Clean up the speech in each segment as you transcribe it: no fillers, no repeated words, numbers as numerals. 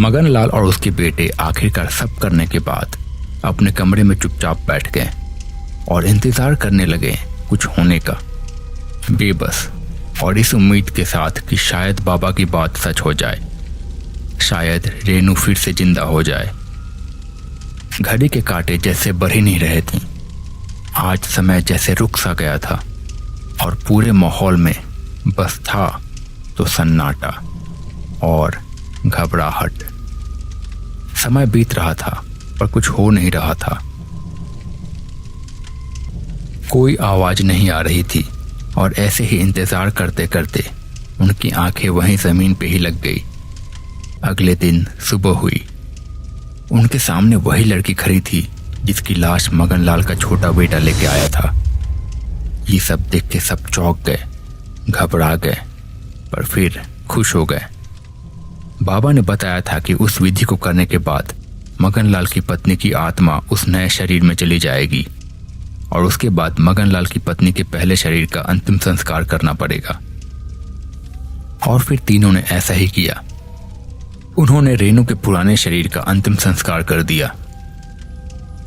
मगनलाल और उसके बेटे आखिरकार सब करने के बाद अपने कमरे में चुपचाप बैठ गए और इंतजार करने लगे कुछ होने का, बेबस और इस उम्मीद के साथ कि शायद बाबा की बात सच हो जाए, शायद रेनू फिर से जिंदा हो जाए। घड़ी के कांटे जैसे बढ़ ही नहीं रहे थे। आज समय जैसे रुक सा गया था और पूरे माहौल में बस था तो सन्नाटा और घबराहट। समय बीत रहा था पर कुछ हो नहीं रहा था। कोई आवाज नहीं आ रही थी और ऐसे ही इंतजार करते करते उनकी आंखें वहीं जमीन पे ही लग गई। अगले दिन सुबह हुई। उनके सामने वही लड़की खड़ी थी जिसकी लाश मगनलाल का छोटा बेटा लेके आया था। ये सब देख के सब चौंक गए, घबरा गए, पर फिर खुश हो गए। बाबा ने बताया था कि उस विधि को करने के बाद मगनलाल की पत्नी की आत्मा उस नए शरीर में चली जाएगी और उसके बाद मगनलाल की पत्नी के पहले शरीर का अंतिम संस्कार करना पड़ेगा। और फिर तीनों ने ऐसा ही किया। उन्होंने रेनू के पुराने शरीर का अंतिम संस्कार कर दिया।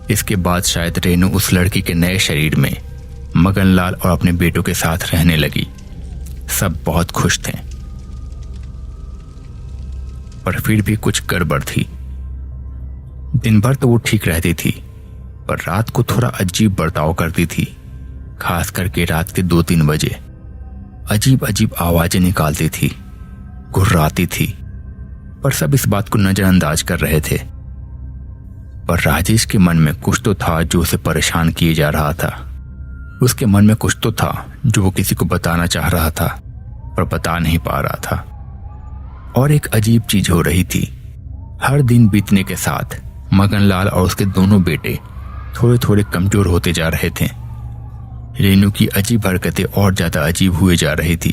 इसके बाद शायद रेनू उस लड़की के नए शरीर में मगनलाल और अपने बेटों के साथ रहने लगी। सब बहुत खुश थे, पर फिर भी कुछ गड़बड़ थी। दिन भर तो वो ठीक रहती थी, पर रात को थोड़ा अजीब बर्ताव करती थी। खास करके रात के 2-3 बजे अजीब अजीब आवाजें निकालती थी, घुर्राती थी, पर सब इस बात को नजरअंदाज कर रहे थे। पर राजेश के मन में कुछ तो था जो उसे परेशान किए जा रहा था। उसके मन में कुछ तो था जो वो किसी को बताना चाह रहा था पर बता नहीं पा रहा था। और एक अजीब चीज हो रही थी। हर दिन बीतने के साथ मगनलाल और उसके दोनों बेटे थोड़े थोड़े कमजोर होते जा रहे थे। रेनू की अजीब हरकतें और ज्यादा अजीब हुए जा रही थी।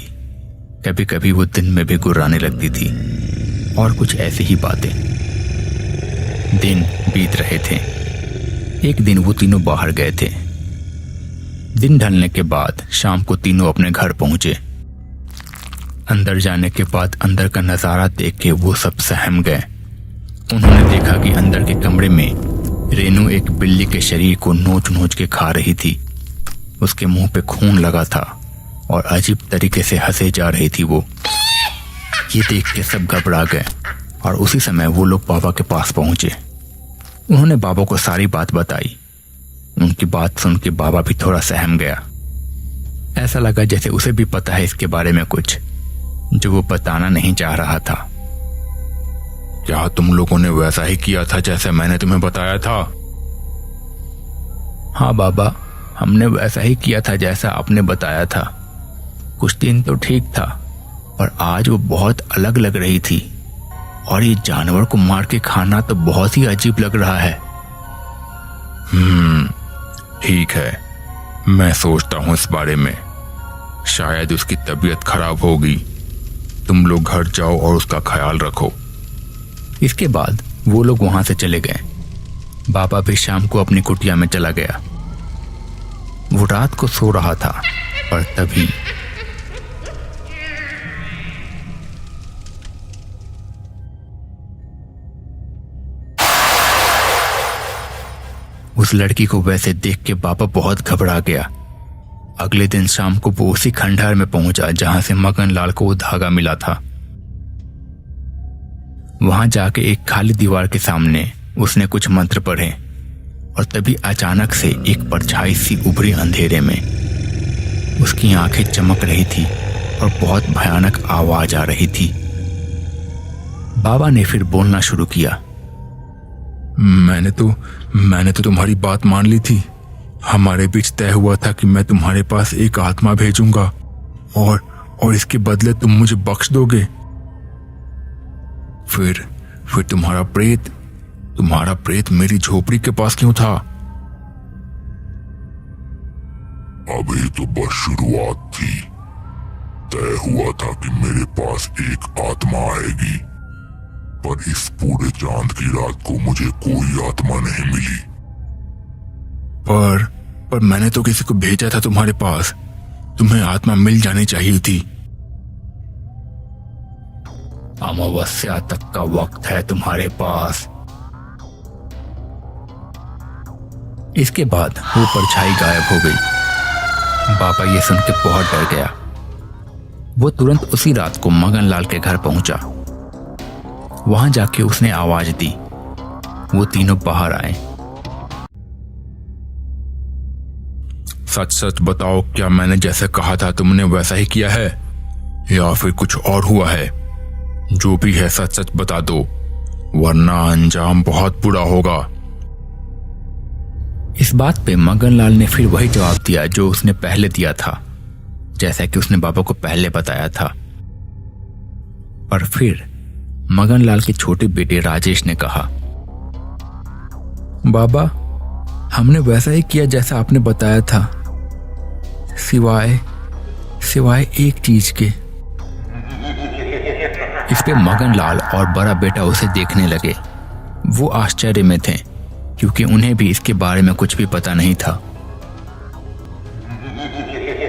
कभी कभी वो दिन में भी गुर्राने लगती थी और कुछ ऐसी ही बातें। दिन बीत रहे थे। एक दिन वो तीनों बाहर गए थे। दिन ढलने के बाद शाम को तीनों अपने घर पहुंचे। अंदर जाने के बाद अंदर का नजारा देख के वो सब सहम गए। उन्होंने देखा कि अंदर के कमरे में रेनू एक बिल्ली के शरीर को नोच नोच के खा रही थी। उसके मुंह पे खून लगा था और अजीब तरीके से हंसे जा रही थी वो। ये देख के सब घबरा गए और उसी समय वो लोग बाबा के पास पहुंचे। उन्होंने बाबा को सारी बात बताई। उनकी बात सुन के बाबा भी थोड़ा सहम गया। ऐसा लगा जैसे उसे भी पता है इसके बारे में कुछ जो वो बताना नहीं चाह रहा था। क्या तुम लोगों ने वैसा ही किया था जैसे मैंने तुम्हें बताया था? हाँ बाबा, हमने वैसा ही किया था जैसा आपने बताया था। कुछ दिन तो ठीक था, पर आज वो बहुत अलग लग रही थी और ये जानवर को मार के खाना तो बहुत ही अजीब लग रहा है। ठीक है, मैं सोचता हूँ इस बारे में। शायद उसकी तबीयत खराब होगी। तुम लोग घर जाओ और उसका ख्याल रखो। इसके बाद वो लोग वहां से चले गए। बाबा भी शाम को अपनी कुटिया में चला गया। वो रात को सो रहा था, पर तभी उस लड़की को वैसे देख के बाबा बहुत घबरा गया। अगले दिन शाम को वो उसी खंडहर में पहुंचा जहां से मगनलाल को वो धागा मिला था। वहां जाके एक खाली दीवार के सामने उसने कुछ मंत्र पढ़े और तभी अचानक से एक परछाई सी उभरी अंधेरे में। उसकी आंखें चमक रही थी और बहुत भयानक आवाज आ रही थी। बाबा ने फिर बोलना शुरू किया। मैंने तो तुम्हारी बात मान ली थी। हमारे बीच तय हुआ था कि मैं तुम्हारे पास एक आत्मा भेजूंगा और इसके बदले तुम मुझे बख्श दोगे। फिर तुम्हारा प्रेत मेरी झोपड़ी के पास क्यों था? अभी तो बस शुरुआत थी। तय हुआ था कि मेरे पास एक आत्मा आएगी, पर इस पूरे चांद की रात को मुझे कोई आत्मा नहीं मिली। पर मैंने तो किसी को भेजा था तुम्हारे पास। तुम्हें आत्मा मिल जानी चाहिए थी। अमावस्या तक का वक्त है तुम्हारे पास। इसके बाद वो परछाई गायब हो गई। बाबा ये सुन के बहुत डर गया। वो तुरंत उसी रात को मगनलाल के घर पहुंचा। वहां जाके उसने आवाज दी। वो तीनों बाहर आए। सच सच बताओ, क्या मैंने जैसे कहा था तुमने वैसा ही किया है या फिर कुछ और हुआ है? जो भी है सच सच बता दो, वरना अंजाम बहुत बुरा होगा। इस बात पे मगनलाल ने फिर वही जवाब दिया जो उसने पहले दिया था, जैसा कि उसने बाबा को पहले बताया था। पर फिर मगनलाल के छोटे बेटे राजेश ने कहा, बाबा, हमने वैसा ही किया जैसा आपने बताया था, सिवाय एक चीज के। इस पे मगनलाल और बड़ा बेटा उसे देखने लगे। वो आश्चर्य में थे क्योंकि उन्हें भी इसके बारे में कुछ भी पता नहीं था।